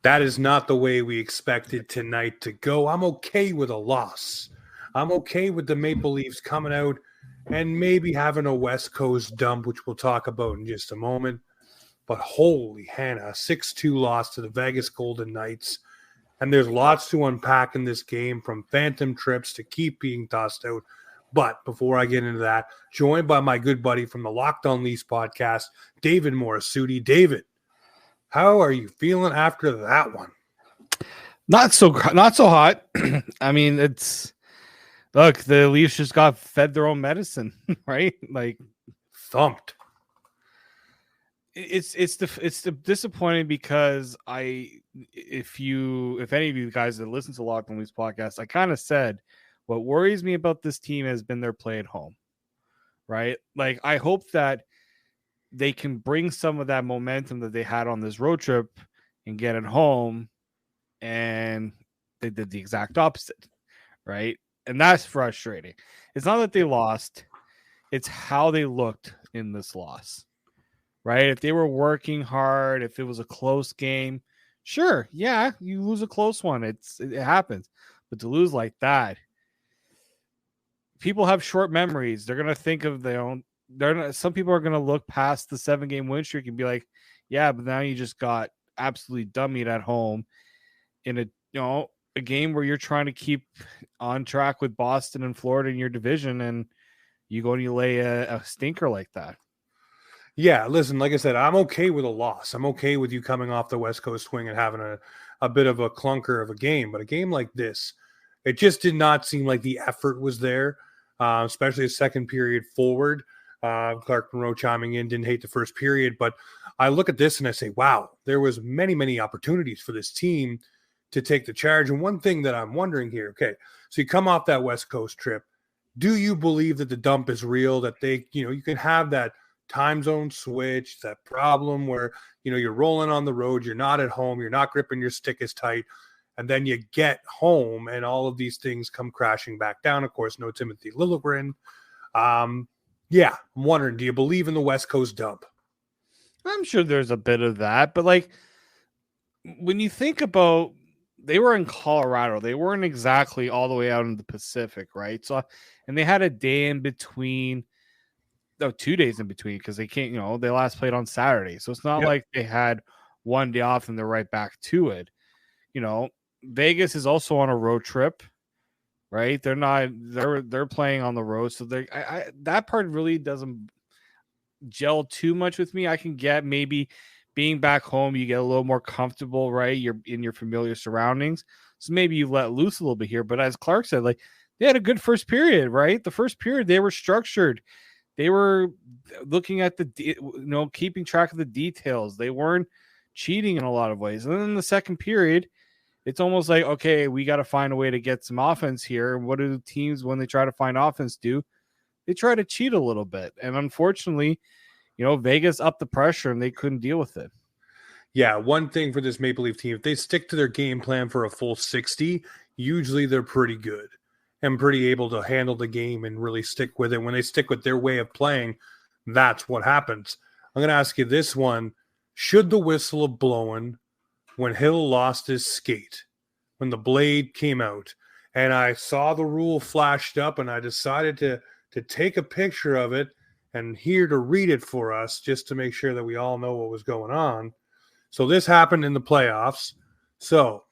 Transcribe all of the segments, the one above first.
That is not the way we expected tonight to go. I'm okay with a loss. I'm okay with the Maple Leafs coming out and maybe having a West Coast dump, which we'll talk about in just a moment. But holy Hannah, a 6-2 loss to the Vegas Golden Knights. And there's lots to unpack in this game, from phantom trips to Keefe being tossed out. But before I get into that, joined by my good buddy from the Locked On Leafs podcast, David Morisuti. David, how are you feeling after that one? Not so hot. I mean, look, the Leafs just got fed their own medicine, right? Like thumped. It's disappointing because if any of you guys that listen to Locked On Leafs podcast, I kind of said what worries me about this team has been their play at home, right? Like, I hope that they can bring some of that momentum that they had on this road trip and get it home, and they did the exact opposite, right? And that's frustrating. It's not that they lost, it's how they looked in this loss, right? If they were working hard, if it was a close game, sure, yeah, you lose a close one. It happens. But to lose like that, people have short memories. They're going to think of their own. Some people are going to look past the 7-game win streak and be like, yeah, but now you just got absolutely dummied at home in a game where you're trying to keep on track with Boston and Florida in your division, and you go and you lay a stinker like that. Yeah, listen, like I said, I'm okay with a loss. I'm okay with you coming off the West Coast swing and having a bit of a clunker of a game. But a game like this, it just did not seem like the effort was there, especially the second period forward. Clark Monroe chiming in, didn't hate the first period. But I look at this and I say, wow, there was many, many opportunities for this team to take the charge. And one thing that I'm wondering here, okay, so you come off that West Coast trip. Do you believe that the dump is real, that you can have that time zone switch, that problem where, you're rolling on the road, you're not at home, you're not gripping your stick as tight, and then you get home and all of these things come crashing back down? Of course, no Timothy Liljegren. Yeah, I'm wondering, do you believe in the West Coast dump? I'm sure there's a bit of that, but like when you think about, they were in Colorado, they weren't exactly all the way out in the Pacific, right? So, and they had a day in between, 2 days in between, because they can't, they last played on Saturday. So it's not like they had one day off and they're right back to it. Vegas is also on a road trip, right? They're playing on the road. So that part really doesn't gel too much with me. I can get maybe being back home, you get a little more comfortable, right? You're in your familiar surroundings. So maybe you let loose a little bit here. But as Clark said, like, they had a good first period, right? The first period, they were structured. They were looking at keeping track of the details. They weren't cheating in a lot of ways. And then in the second period, it's almost like, okay, we got to find a way to get some offense here. What do teams, when they try to find offense, do? They try to cheat a little bit. And unfortunately, Vegas upped the pressure and they couldn't deal with it. Yeah, one thing for this Maple Leaf team, if they stick to their game plan for a full 60, usually they're pretty good and pretty able to handle the game and really stick with it. When they stick with their way of playing, that's what happens. I'm going to ask you this one. Should the whistle have blown when Hill lost his skate, when the blade came out, and I saw the rule flashed up and I decided to take a picture of it and here to read it for us just to make sure that we all know what was going on. So this happened in the playoffs. So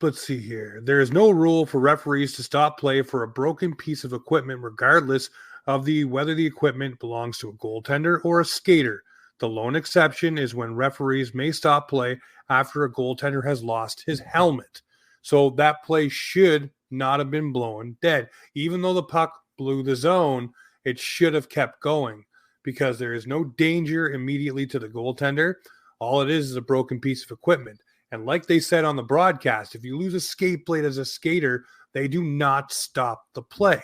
let's see here. There is no rule for referees to stop play for a broken piece of equipment, regardless of whether the equipment belongs to a goaltender or a skater. The lone exception is when referees may stop play after a goaltender has lost his helmet. So that play should not have been blown dead. Even though the puck blew the zone, it should have kept going because there is no danger immediately to the goaltender. All it is a broken piece of equipment. And like they said on the broadcast, if you lose a skate blade as a skater, they do not stop the play.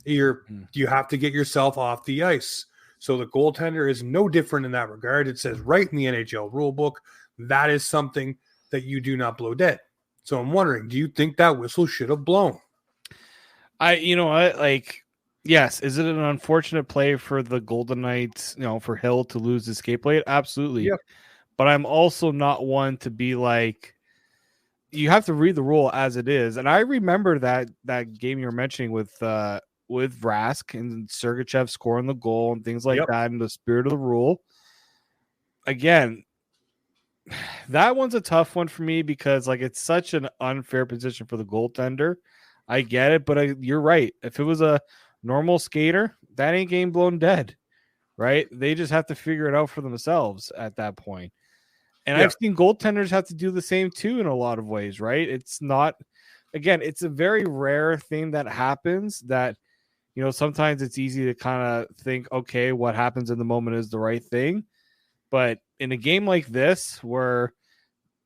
You have to get yourself off the ice. So the goaltender is no different in that regard. It says right in the NHL rulebook, that is something that you do not blow dead. So I'm wondering, do you think that whistle should have blown? Yes. Is it an unfortunate play for the Golden Knights, for Hill to lose his skate blade? Absolutely. Yep. but I'm also not one to be like, you have to read the rule as it is. And I remember that game you were mentioning with Rask and Sergachev scoring the goal and things like that in the spirit of the rule. Again, that one's a tough one for me because like it's such an unfair position for the goaltender. I get it, but you're right. If it was a normal skater, that ain't game blown dead, right? They just have to figure it out for themselves at that point. And I've seen goaltenders have to do the same too in a lot of ways, right? It's not, again, it's a very rare thing that happens that, you know, sometimes it's easy to kind of think, okay, what happens in the moment is the right thing. But in a game like this, where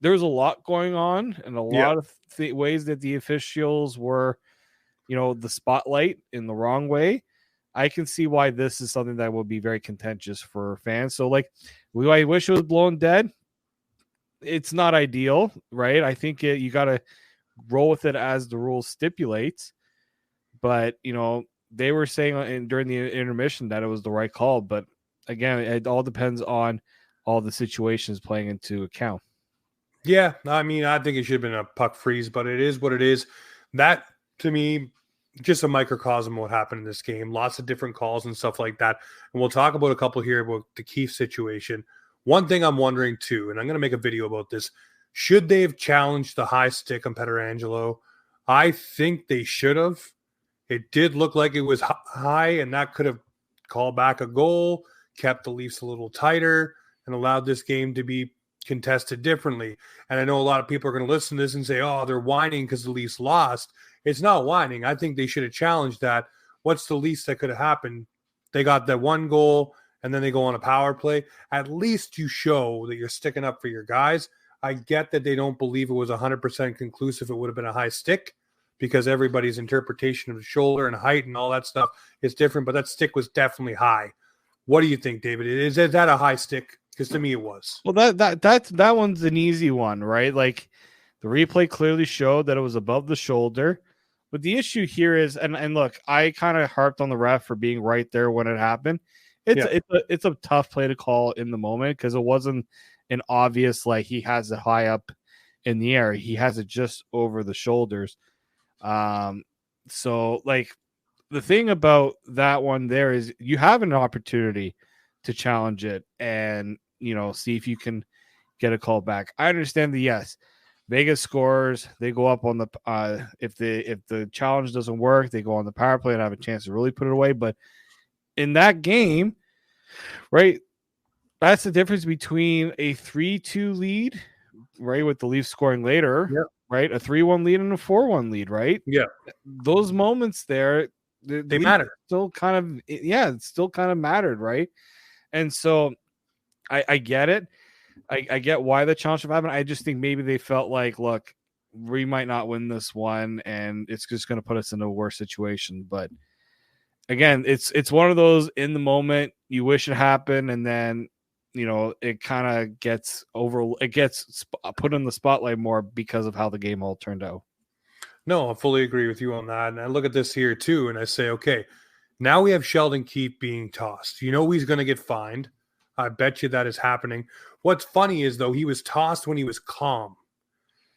there's a lot going on and a lot of ways that the officials were, you know, the spotlight in the wrong way, I can see why this is something that will be very contentious for fans. So, like, I wish it was blown dead. It's not ideal, right? I think you got to roll with it as the rule stipulates. But, you know, they were saying during the intermission that it was the right call. But again, it all depends on all the situations playing into account. Yeah, I mean, I think it should have been a puck freeze, but it is what it is. That, to me, just a microcosm of what happened in this game. Lots of different calls and stuff like that. And we'll talk about a couple here about the Keefe situation. One thing I'm wondering too, and I'm going to make a video about this, should they have challenged the high stick on Pietrangelo? I think they should have. It did look like it was high, and that could have called back a goal, kept the Leafs a little tighter, and allowed this game to be contested differently. And I know a lot of people are going to listen to this and say, oh, they're whining because the Leafs lost. It's not whining. I think they should have challenged that. What's the least that could have happened? They got that one goal, and then they go on a power play. At least you show that you're sticking up for your guys. I get that they don't believe it was 100% conclusive. It would have been a high stick because everybody's interpretation of the shoulder and height and all that stuff is different, but that stick was definitely high. What do you think, David? Is that a high stick? Because to me it was. Well, that one's an easy one, right? Like the replay clearly showed that it was above the shoulder. But the issue here is, and look, I kind of harped on the ref for being right there when it happened. It's a tough play to call in the moment because it wasn't an obvious, like he has it high up in the air. He has it just over the shoulders. So like the thing about that one there is you have an opportunity to challenge it and, you know, see if you can get a call back. I understand yes, Vegas scores, they go up on the if the challenge doesn't work, they go on the power play and have a chance to really put it away. But in that game, right, that's the difference between a 3-2 lead, right, with the Leafs scoring later, right, a 3-1 lead and a 4-1 lead, right? Yeah. Those moments there, they matter. Still kind of, it still kind of mattered, right? And so I get it. I get why the challenge happened. I just think maybe they felt like, look, we might not win this one, and it's just going to put us in a worse situation. But again, it's one of those in the moment you wish it happened, and then you know it kind of gets put in the spotlight more because of how the game all turned out. No, I fully agree with you on that. And I look at this here too, and I say, okay, now we have Sheldon Keefe being tossed. You know he's going to get fined. I bet you that is happening. What's funny is, though, he was tossed when he was calm.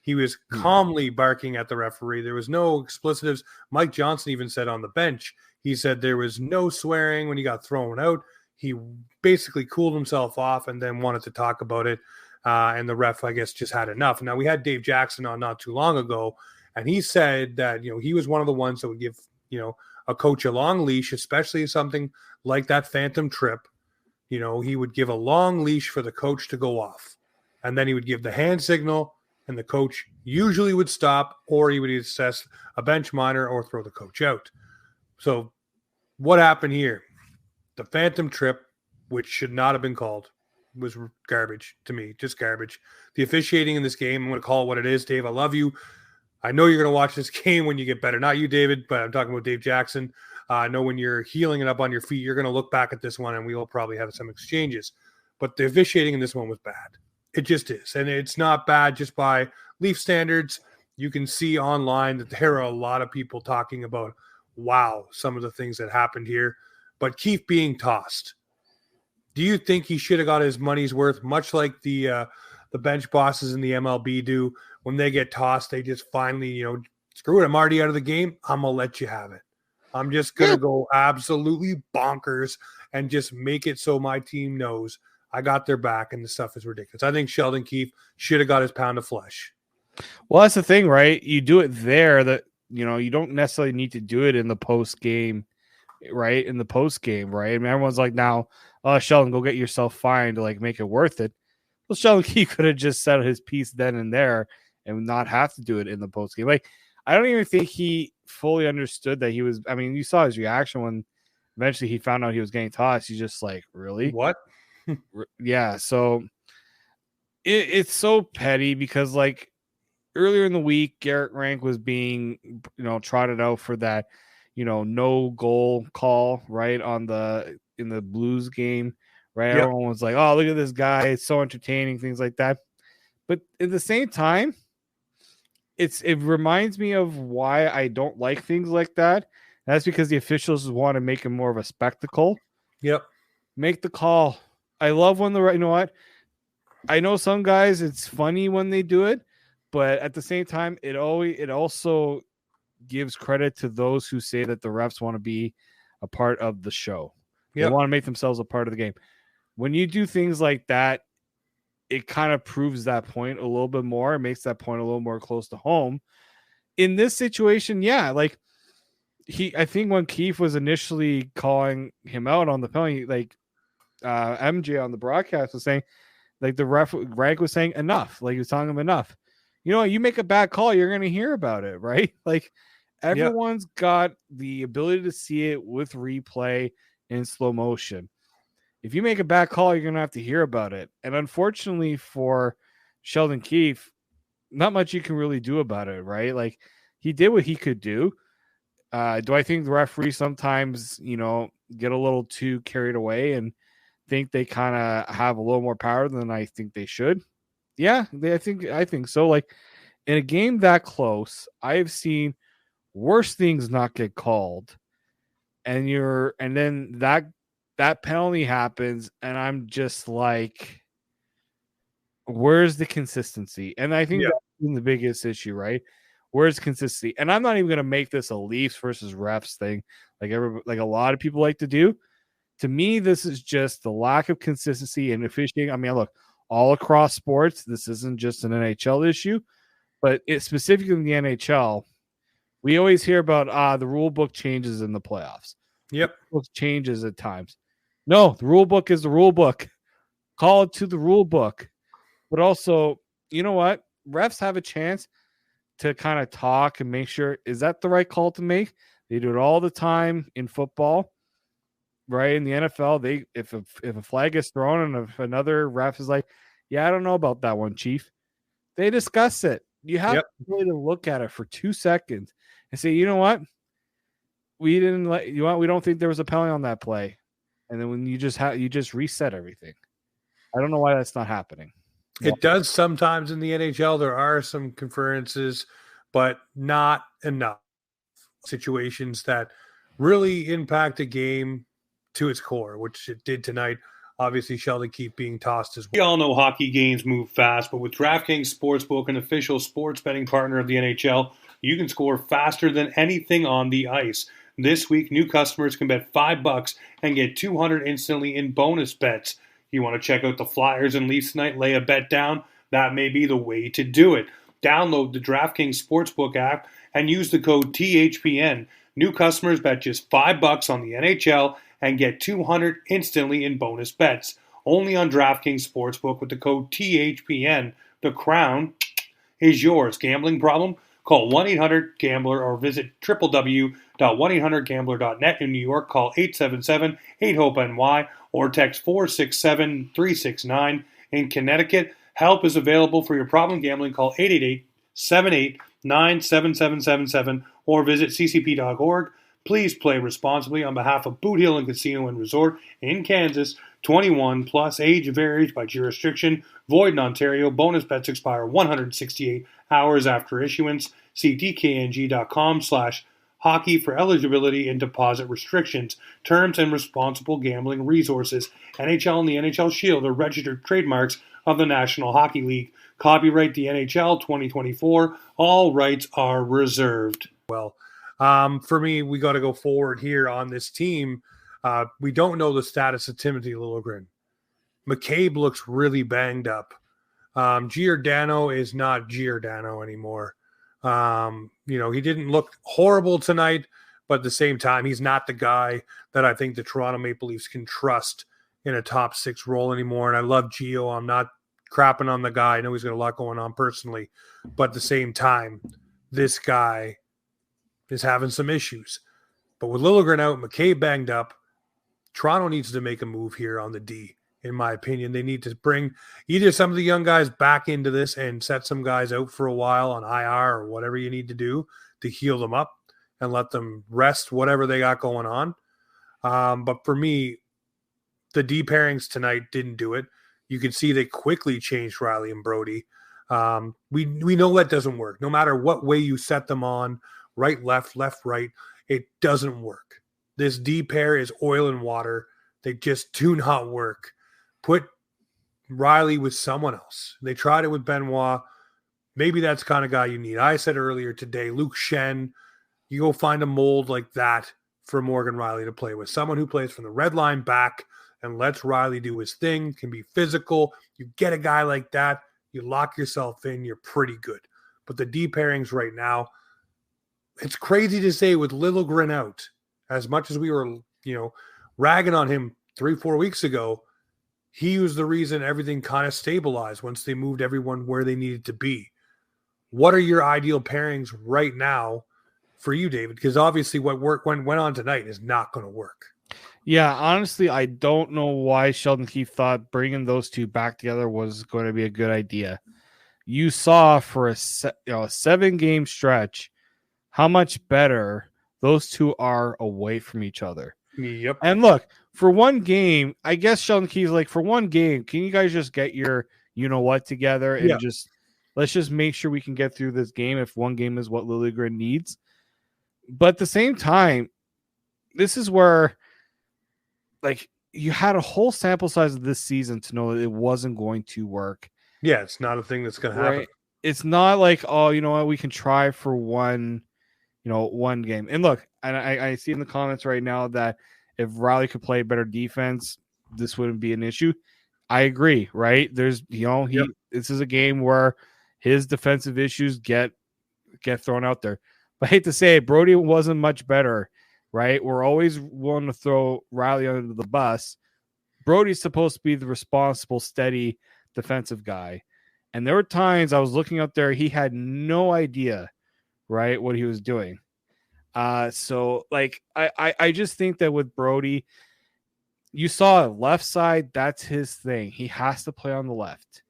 He was calmly barking at the referee. There was no explicitives. Mike Johnson even said on the bench, he said there was no swearing when he got thrown out. He basically cooled himself off and then wanted to talk about it. And the ref, I guess, just had enough. Now, we had Dave Jackson on not too long ago, and he said that, you know, he was one of the ones that would give, you know, a coach a long leash, especially something like that phantom trip. You know, he would give a long leash for the coach to go off. And then he would give the hand signal, and the coach usually would stop, or he would assess a bench minor or throw the coach out. So what happened here? The phantom trip, which should not have been called, was garbage to me, just garbage. The officiating in this game, I'm going to call it what it is. Dave, I love you. I know you're going to watch this game when you get better. Not you, David, but I'm talking about Dave Jackson. I know when you're healing it up on your feet, you're going to look back at this one and we will probably have some exchanges. But the officiating in this one was bad. It just is. And it's not bad just by Leaf standards. You can see online that there are a lot of people talking about, wow, some of the things that happened here. But Keefe being tossed. Do you think he should have got his money's worth, much like the bench bosses in the MLB do when they get tossed? They just finally, screw it. I'm already out of the game. I'm gonna let you have it. I'm just gonna go absolutely bonkers and just make it so my team knows I got their back, and the stuff is ridiculous. I think Sheldon Keefe should have got his pound of flesh. Well, that's the thing, right? You do it there. That you don't necessarily need to do it in the post game, right? In the post game, right? I mean, everyone's like, now, Sheldon, go get yourself fined to like make it worth it. Well, Sheldon Keefe could have just settled his piece then and there and not have to do it in the post game. Like, I don't even think he fully understood that he was. I mean, you saw his reaction when eventually he found out he was getting tossed. He's just like, really? What? Yeah. So it's so petty because like earlier in the week, Garrett Rank was being, trotted out for that, no goal call, right, in the Blues game, right? Yep. Everyone was like, oh, look at this guy. It's so entertaining, things like that. But at the same time, it reminds me of why I don't like things like that. That's because the officials want to make it more of a spectacle. Yep. Make the call. I love when you know what? I know some guys, it's funny when they do it, but at the same time, it also gives credit to those who say that the refs want to be a part of the show. Yep. They want to make themselves a part of the game. When you do things like that, it kind of proves that point a little bit more. It makes that point a little more close to home. In this situation, yeah, like I think when Keefe was initially calling him out on the penalty, like MJ on the broadcast was saying, like the Rank was saying enough. Like he was telling him enough. You make a bad call, you're going to hear about it, right? Like everyone's got the ability to see it with replay in slow motion. If you make a bad call, you're going to have to hear about it. And unfortunately for Sheldon Keefe, not much you can really do about it, right? Like he did what he could do. Do I think the referees sometimes, get a little too carried away and think they kind of have a little more power than I think they should? Yeah, I think so. Like in a game that close, I've seen worse things not get called, and then that penalty happens, and I'm just like, where's the consistency? And I think that's the biggest issue, right? Where's consistency? And I'm not even going to make this a Leafs versus refs thing, like a lot of people like to do. To me, this is just the lack of consistency in officiating. I mean, look, all across sports, this isn't just an NHL issue, but specifically in the NHL, we always hear about the rule book changes in the playoffs. Yep. The rule book changes at times. No, the rule book is the rule book. Call it to the rule book. But also, you know what? Refs have a chance to kind of talk and make sure, is that the right call to make? They do it all the time in football, right? In the NFL, if a flag is thrown and if another ref is like, yeah, I don't know about that one, Chief, they discuss it. You have to look at it for 2 seconds and say, you know what? We don't think there was a penalty on that play. And then when you just reset everything. I don't know why that's not happening. It does sometimes in the NHL. There are some conferences, but not enough situations that really impact a game to its core, which it did tonight. Obviously, Sheldon Keefe being tossed as well. We all know hockey games move fast, but with DraftKings Sportsbook, an official sports betting partner of the NHL, you can score faster than anything on the ice. This week, new customers can bet $5 and get $200 instantly in bonus bets. You want to check out the Flyers and Leafs tonight, lay a bet down? That may be the way to do it. Download the DraftKings Sportsbook app and use the code THPN. New customers bet just $5 on the NHL and get $200 instantly in bonus bets. Only on DraftKings Sportsbook with the code THPN. The crown is yours. Gambling problem? Call 1-800-GAMBLER or visit www.1800gambler.net. In New York, call 877-8-HOPE-NY or text 467-369. In Connecticut, help is available for your problem gambling. Call 888-789-7777 or visit ccp.org. Please play responsibly on behalf of Boot Hill and Casino and Resort in Kansas. 21 plus, age varies by jurisdiction. Void in Ontario. Bonus bets expire 168 hours after issuance. See dkng.com/hockey hockey for eligibility and deposit restrictions, terms, and responsible gambling resources. NHL and the NHL Shield are registered trademarks of the National Hockey League. Copyright the NHL 2024. All rights are reserved. Well, for me, we got to go forward here on this team. We don't know the status of Timothy Liljegren. McCabe looks really banged up. Giordano is not Giordano anymore. He didn't look horrible tonight, but at the same time, he's not the guy that I think the Toronto Maple Leafs can trust in a top 6 role anymore. And I love Gio. I'm not crapping on the guy. I know he's got a lot going on personally, but at the same time, this guy is having some issues. But with Liljegren out, McCabe banged up, Toronto needs to make a move here on the D. In my opinion, they need to bring either some of the young guys back into this and set some guys out for a while on IR or whatever you need to do to heal them up and let them rest whatever they got going on. But for me, the D pairings tonight didn't do it. You can see they quickly changed Riley and Brodie. We know that doesn't work. No matter what way you set them on, right, left, right, it doesn't work. This D pair is oil and water. They just do not work. Put Riley with someone else. They tried it with Benoit. Maybe that's the kind of guy you need. I said earlier today, Luke Shen, you go find a mold like that for Morgan Riley to play with. Someone who plays from the red line back and lets Riley do his thing, can be physical. You get a guy like that, you lock yourself in, you're pretty good. But the D pairings right now, it's crazy to say with Liljegren out, as much as we were, ragging on him 3-4 weeks ago, he was the reason everything kind of stabilized once they moved everyone where they needed to be. What are your ideal pairings right now for you, David? Because obviously what went on tonight is not going to work. Yeah, honestly, I don't know why Sheldon Keefe thought bringing those two back together was going to be a good idea. You saw for a 7-game stretch how much better those two are away from each other. Yep. And look, for one game, I guess Sheldon Keefe's like, for one game, can you guys just get your you-know-what together and let's just make sure we can get through this game if one game is what Liljegren needs. But at the same time, this is where, you had a whole sample size of this season to know that it wasn't going to work. Yeah, it's not a thing that's going to happen. It's not like, oh, you know what, we can try for one game. And look, and I see in the comments right now that if Riley could play better defense, this wouldn't be an issue. I agree, right? There's, this is a game where his defensive issues get thrown out there. But I hate to say it, Brodie wasn't much better, right? We're always willing to throw Riley under the bus. Brodie's supposed to be the responsible, steady defensive guy. And there were times I was looking out there, he had no idea, right, what he was doing. I just think that with Brodie, you saw left side, that's his thing. He has to play on the left,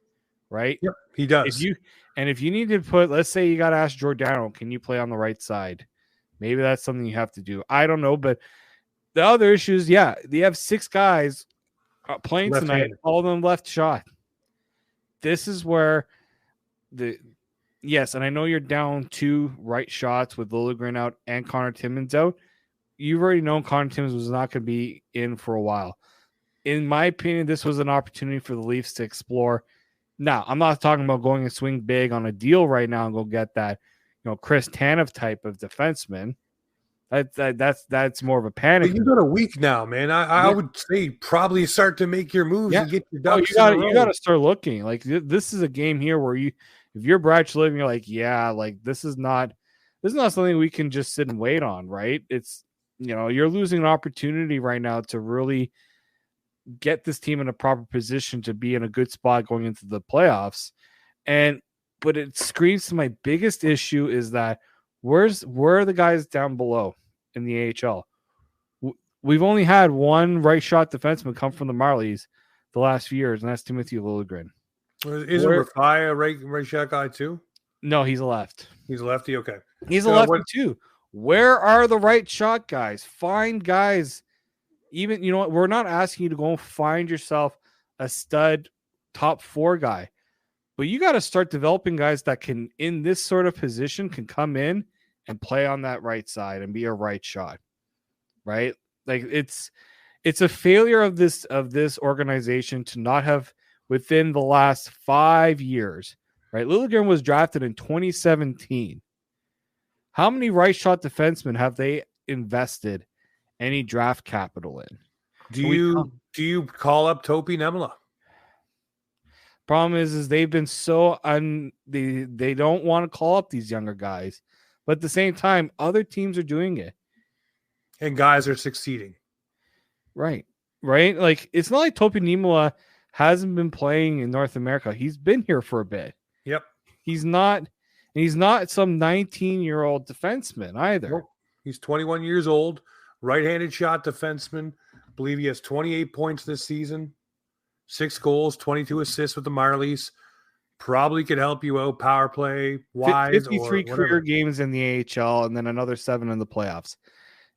right? Yep, he does. If you need to put, let's say you got to ask Giordano, can you play on the right side? Maybe that's something you have to do. I don't know, but the other issues, they have 6 guys playing tonight, all of them left shot. This is where yes, and I know you're down 2 right shots with Liljegren out and Connor Timmins out. You've already known Connor Timmins was not going to be in for a while. In my opinion, this was an opportunity for the Leafs to explore. Now, I'm not talking about going and swing big on a deal right now and go get that, Chris Tanev type of defenseman. That's more of a panic. But you got a week now, man. I would say probably start to make your moves and get your ducks. You got to start looking. This is a game here where if you're Brad Shillivan, you're like, this is not something we can just sit and wait on, right? It's you're losing an opportunity right now to really get this team in a proper position to be in a good spot going into the playoffs. But it screams to my biggest issue is that where are the guys down below in the AHL? We've only had one right shot defenseman come from the Marlies the last few years, and that's Timothy Liljegren. Isn't Rafai a right shot guy too? No, he's a left. He's a lefty. Okay, he's a lefty too. Where are the right shot guys? Find guys. Even we're not asking you to go and find yourself a stud top 4 guy, but you got to start developing guys that can, in this sort of position, can come in and play on that right side and be a right shot, right? Like it's a failure of this organization to not have within the last 5 years, right? Liljegren was drafted in 2017. How many right shot defensemen have they invested any draft capital in? Do you call up Topi Nemela? Problem is they've been so they don't want to call up these younger guys, but at the same time, other teams are doing it, and guys are succeeding. Right. Like it's not like Topi Niemelä hasn't been playing in North America. He's been here for a bit. Yep. He's not some 19-year-old defenseman either. Nope. He's 21 years old, right-handed shot defenseman. I believe he has 28 points this season, 6 goals, 22 assists with the Marlies. Probably could help you out power play wise. 53 career games in the AHL and then another 7 in the playoffs.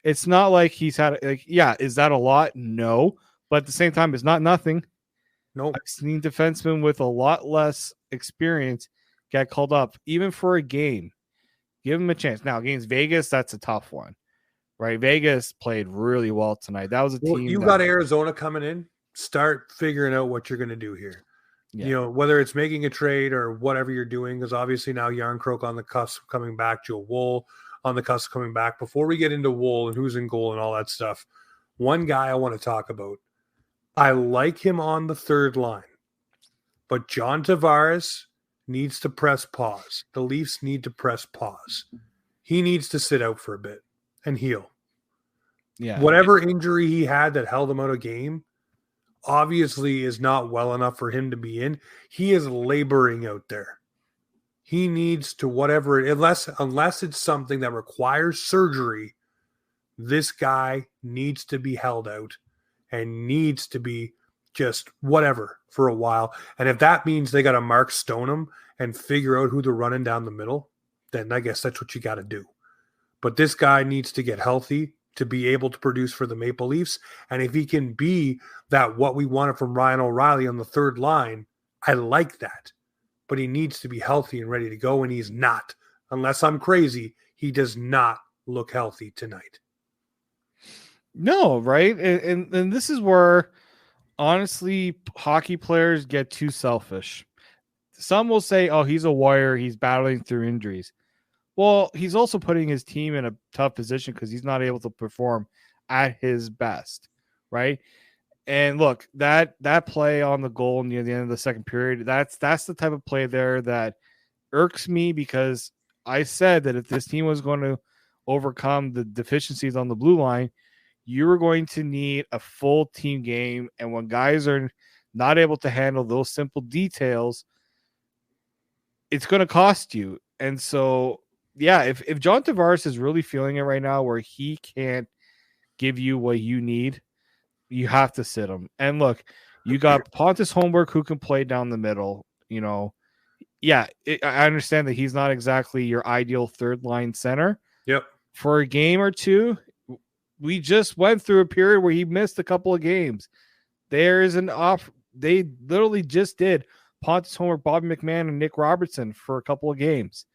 It's not like he's had is that a lot? No, but at the same time, it's not nothing. Nope. I've seen defensemen with a lot less experience get called up, even for a game. Give him a chance. Now, against Vegas, that's a tough one, right? Vegas played really well tonight. That was a team. You got Arizona coming in. Start figuring out what you're going to do here. Yeah. You know, whether it's making a trade or whatever you're doing, because obviously now Järnkrok on the cusp coming back, Joe Woll on the cusp coming back. Before we get into Woll and who's in goal and all that stuff, one guy I want to talk about. I like him on the third line, but John Tavares needs to press pause. The Leafs need to press pause. He needs to sit out for a bit and heal. Yeah. Whatever injury he had that held him out of game obviously is not well enough for him to be in. He is laboring out there. He needs to unless it's something that requires surgery, this guy needs to be held out and needs to be just whatever for a while. And if that means they got to Mark Stone him and figure out who they're running down the middle, then I guess that's what you got to do. But this guy needs to get healthy to be able to produce for the Maple Leafs. And if he can be that what we wanted from Ryan O'Reilly on the third line, I like that. But he needs to be healthy and ready to go, and he's not. Unless I'm crazy, he does not look healthy tonight. No, right? And this is where, honestly, hockey players get too selfish. Some will say, oh, he's a warrior. He's battling through injuries. Well, he's also putting his team in a tough position because he's not able to perform at his best, right? And look, that play on the goal near the end of the second period, that's the type of play there that irks me, because I said that if this team was going to overcome the deficiencies on the blue line, you were going to need a full team game. And when guys are not able to handle those simple details, it's going to cost you. And so, yeah, if John Tavares is really feeling it right now where he can't give you what you need, you have to sit him. And look, you got Pontus Holmberg who can play down the middle. You know, I understand that he's not exactly your ideal third line center. Yep. For a game or two, we just went through a period where he missed a couple of games. There's an off. They literally just did Pontus Holmberg, Bobby McMahon, and Nick Robertson for a couple of games.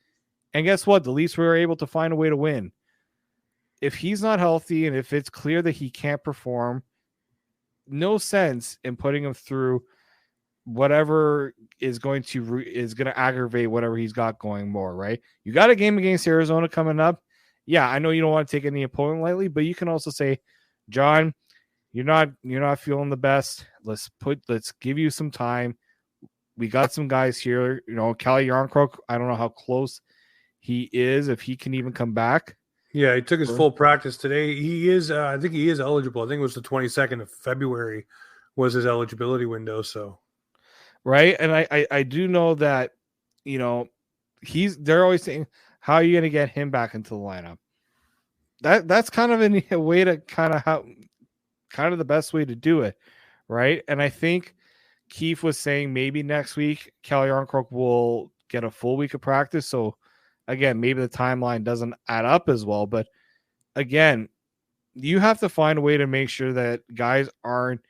And guess what? The Leafs were able to find a way to win. If he's not healthy and if it's clear that he can't perform, no sense in putting him through whatever is going to aggravate whatever he's got going more, right? You got a game against Arizona coming up. Yeah, I know you don't want to take any opponent lightly, but you can also say, John, you're not feeling the best. Let's give you some time. We got some guys here. You know, Calle Järnkrok, I don't know how close he is, if he can even come back. Yeah, he took his full practice today. He is, I think he is eligible. I think it was the 22nd of February was his eligibility window. So, right. And I do know that, you know, they're always saying, how are you going to get him back into the lineup? That's kind of a way to kind of the best way to do it. Right. And I think Keefe was saying maybe next week, Calle Järnkrok will get a full week of practice. So, again, maybe the timeline doesn't add up as well. But, again, you have to find a way to make sure that guys aren't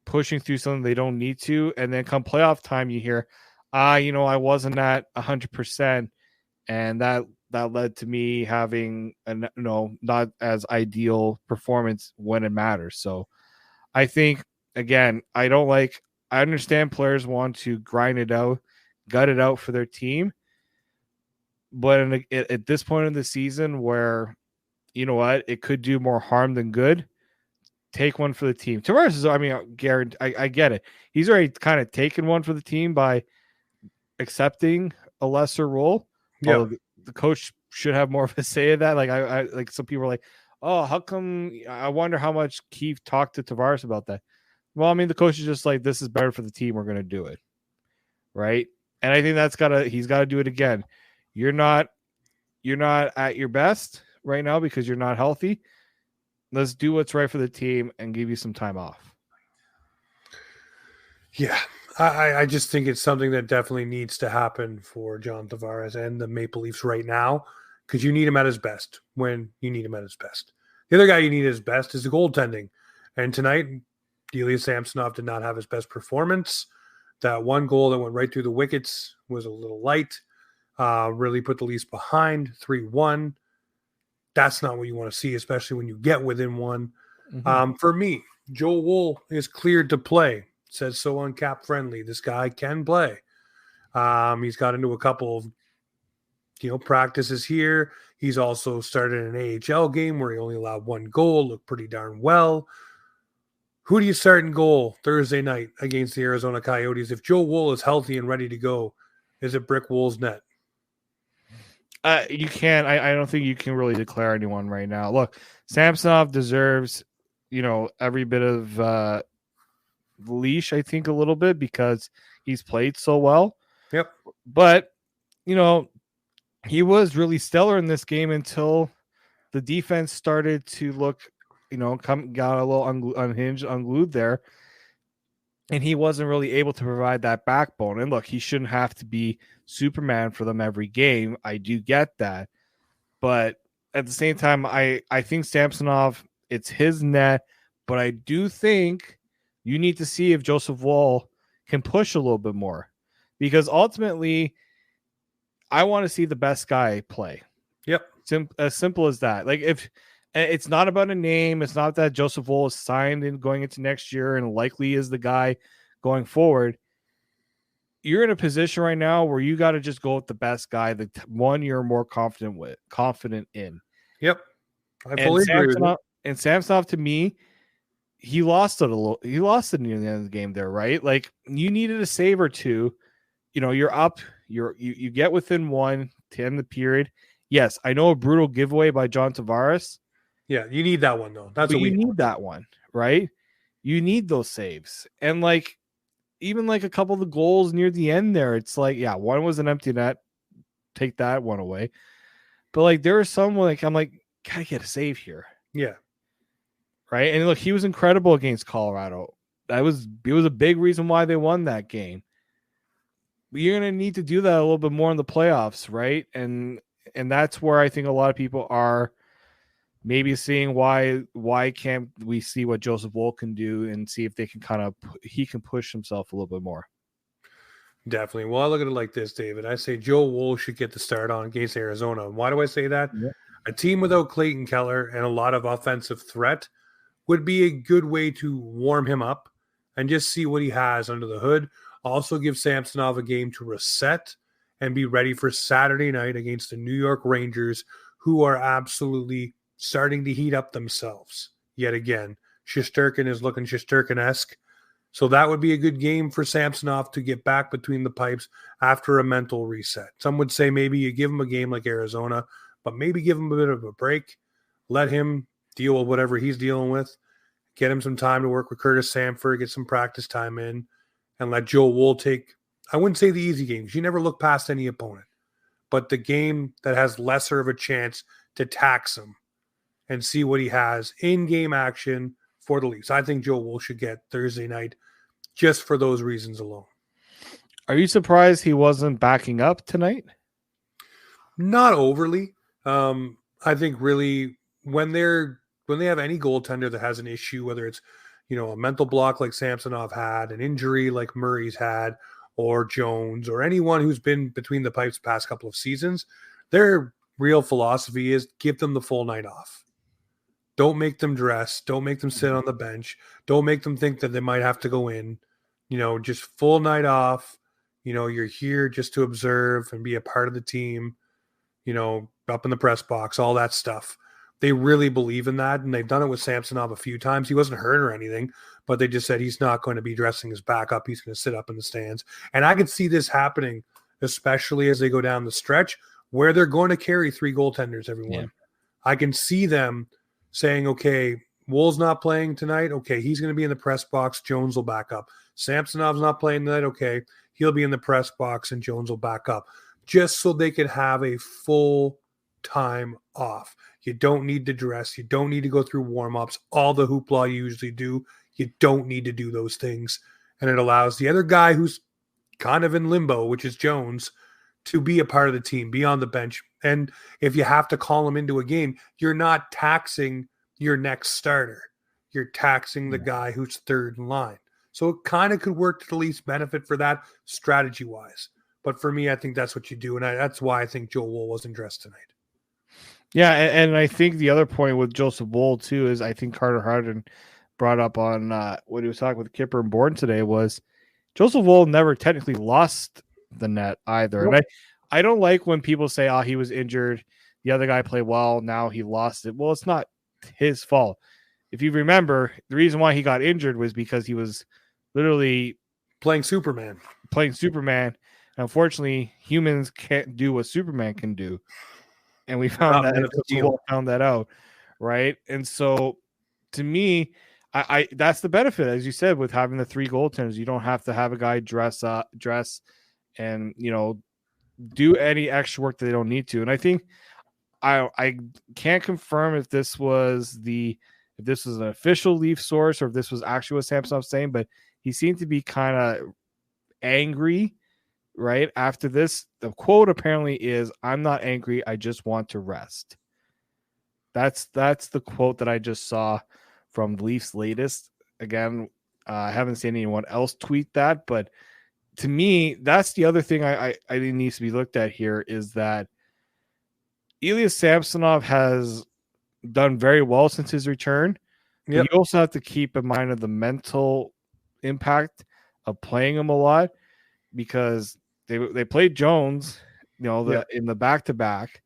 pushing through something they don't need to. And then come playoff time, you hear, I wasn't at 100%. And that that led to me having not as ideal performance when it matters. So I think, again, I understand players want to grind it out, gut it out for their team. But at this point in the season where, you know what, it could do more harm than good, take one for the team. Tavares is, I get it. He's already kind of taken one for the team by accepting a lesser role. Yeah. The coach should have more of a say in that. Like I like some people are like, oh, how come? I wonder how much Keefe talked to Tavares about that. Well, I mean, the coach is just like, this is better for the team. We're going to do it, right? And I think he's got to do it again. You're not at your best right now because you're not healthy. Let's do what's right for the team and give you some time off. Yeah, I just think it's something that definitely needs to happen for John Tavares and the Maple Leafs right now, because you need him at his best when you need him at his best. The other guy you need at his best is the goaltending. And tonight, Ilya Samsonov did not have his best performance. That one goal that went right through the wickets was a little light. Really put the Leafs behind 3-1. That's not what you want to see, especially when you get within one. Mm-hmm. For me, Joel Wool is cleared to play. Says so on Cap Friendly. This guy can play. He's got into a couple of practices here. He's also started an AHL game where he only allowed one goal, looked pretty darn well. Who do you start in goal Thursday night against the Arizona Coyotes? If Joe Wool is healthy and ready to go, is it Brick Wool's net? You can't. I don't think you can really declare anyone right now. Look, Samsonov deserves, every bit of leash, I think, a little bit because he's played so well. Yep. But, he was really stellar in this game until the defense started to look, got a little unhinged, unglued there. And he wasn't really able to provide that backbone. And look, he shouldn't have to be Superman for them every game. I do get that. But at the same time, I think Samsonov, it's his net. But I do think you need to see if Joseph Woll can push a little bit more. Because ultimately, I want to see the best guy play. Yep. As simple as that. Like, if it's not about a name, it's not that Joseph Woll is signed in going into next year and likely is the guy going forward. You're in a position right now where you got to just go with the best guy, the one you're more confident in. Yep. I fully agree with you. And Samsonov, to me, he lost it a little. He lost it near the end of the game there, right? Like, you needed a save or two. You're up. You get within one to end the period. Yes, I know a brutal giveaway by John Tavares. Yeah, you need that one though. That's what you need that one, right? You need those saves, and even a couple of the goals near the end there, it's like, yeah, one was an empty net. Take that one away, but there are some I'm like, gotta get a save here. Yeah, right. And look, he was incredible against Colorado. It was a big reason why they won that game. But you're gonna need to do that a little bit more in the playoffs, right? And that's where I think a lot of people are maybe seeing why can't we see what Joseph Woll can do and see if they can he can push himself a little bit more. Definitely. Well, I look at it like this, David. I say Joe Woll should get the start on against Arizona. Why do I say that? Yeah. A team without Clayton Keller and a lot of offensive threat would be a good way to warm him up and just see what he has under the hood. Also give Samsonov a game to reset and be ready for Saturday night against the New York Rangers, who are absolutely starting to heat up themselves. Yet again, Shesterkin is looking Shesterkin-esque. So that would be a good game for Samsonov to get back between the pipes after a mental reset. Some would say maybe you give him a game like Arizona, but maybe give him a bit of a break. Let him deal with whatever he's dealing with. Get him some time to work with Curtis Sanford, get some practice time in, and let Joe Woll take, I wouldn't say the easy games. You never look past any opponent. But the game that has lesser of a chance to tax him and see what he has in-game action for the Leafs. I think Joe Woll should get Thursday night just for those reasons alone. Are you surprised he wasn't backing up tonight? Not overly. I think really when they have any goaltender that has an issue, whether it's a mental block like Samsonov had, an injury like Murray's had, or Jones, or anyone who's been between the pipes the past couple of seasons, they're real philosophy is give them the full night off. Don't make them dress. Don't make them sit on the bench. Don't make them think that they might have to go in. Just full night off. You're here just to observe and be a part of the team, up in the press box, all that stuff. They really believe in that, and they've done it with Samsonov a few times. He wasn't hurt or anything, but they just said he's not going to be dressing his back up. He's going to sit up in the stands. And I could see this happening, especially as they go down the stretch, where they're going to carry 3 goaltenders, everyone. Yeah. I can see them saying, okay, Wool's not playing tonight. Okay, he's going to be in the press box. Jones will back up. Samsonov's not playing tonight. Okay, he'll be in the press box and Jones will back up. Just so they can have a full time off. You don't need to dress. You don't need to go through warm-ups. All the hoopla you usually do. You don't need to do those things. And it allows the other guy who's kind of in limbo, which is Jones, to be a part of the team, be on the bench. And if you have to call him into a game, you're not taxing your next starter. You're taxing the guy who's third in line. So it kind of could work to the Leafs' benefit for that strategy-wise. But for me, I think that's what you do. And that's why I think Joe Wool wasn't dressed tonight. Yeah, and I think the other point with Joseph Wool, too, is I think Carter Harden brought up on when he was talking with Kipper and Bourne today was Joseph Wool never technically lost the net either. Nope. And I don't like when people say, he was injured. The other guy played well. Now he lost it. Well, it's not his fault. If you remember, the reason why he got injured was because he was literally playing Superman. Unfortunately, humans can't do what Superman can do. And we found that out, right? And so to me, I that's the benefit, as you said, with having the 3 goaltenders. You don't have to have a guy dress and do any extra work that they don't need to. And I think I can't confirm if this was an official Leaf source or if this was actually what Samsonov saying, but he seemed to be kind of angry right after this. The quote apparently is, "I'm not angry, I just want to rest." That's the quote that I just saw from Leafs latest. Again, I haven't seen anyone else tweet that, but to me, that's the other thing I think needs to be looked at here is that Ilya Samsonov has done very well since his return. Yep. You also have to keep in mind of the mental impact of playing him a lot because they played Jones, in the back-to-back.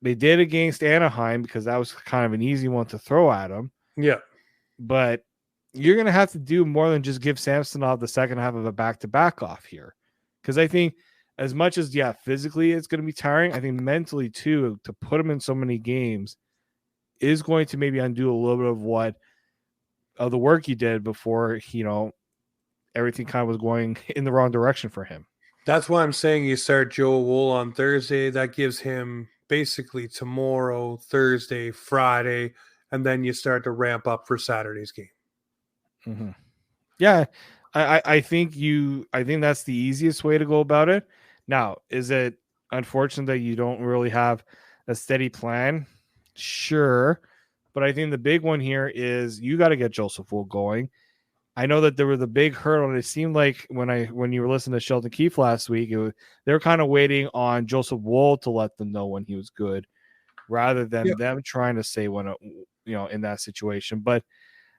They did against Anaheim because that was kind of an easy one to throw at him. Yeah. But you're going to have to do more than just give Samsonov the second half of a back-to-back off here. Because I think as much as, physically it's going to be tiring, I think mentally too, to put him in so many games is going to maybe undo a little bit of the work he did before, everything kind of was going in the wrong direction for him. That's why I'm saying you start Joe Wool on Thursday. That gives him basically tomorrow, Thursday, Friday, and then you start to ramp up for Saturday's game. Mm-hmm. Yeah, I think that's the easiest way to go about it. Now, is it unfortunate that you don't really have a steady plan? Sure, but I think the big one here is you got to get Joseph Wool going. I know that there was a big hurdle, and it seemed like when you were listening to Sheldon Keefe last week, they were kind of waiting on Joseph Wool to let them know when he was good, rather than them trying to say when in that situation. But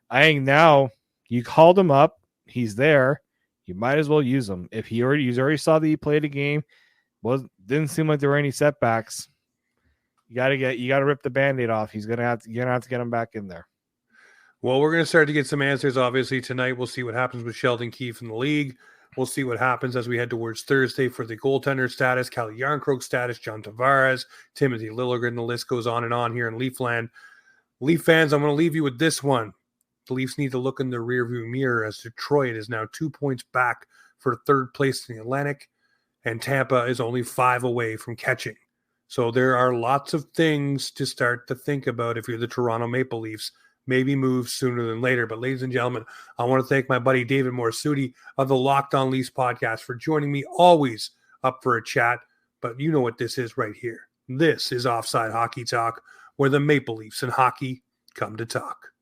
I think now you called him up, he's there, you might as well use him. If you already saw that he played a game, didn't seem like there were any setbacks. You got to rip the Band-Aid off. You're gonna have to get him back in there. Well, we're going to start to get some answers, obviously, tonight. We'll see what happens with Sheldon Keefe in the league. We'll see what happens as we head towards Thursday for the goaltender status, Calle Jarnkrok status, John Tavares, Timothy Liljegren. The list goes on and on here in Leafland. Leaf fans, I'm going to leave you with this one. The Leafs need to look in the rearview mirror as Detroit is now 2 points back for third place in the Atlantic, and Tampa is only 5 away from catching. So there are lots of things to start to think about if you're the Toronto Maple Leafs. Maybe move sooner than later. But ladies and gentlemen, I want to thank my buddy David Morisuti of the Locked On Leafs podcast for joining me, always up for a chat. But you know what this is right here. This is Offside Hockey Talk, where the Maple Leafs and hockey come to talk.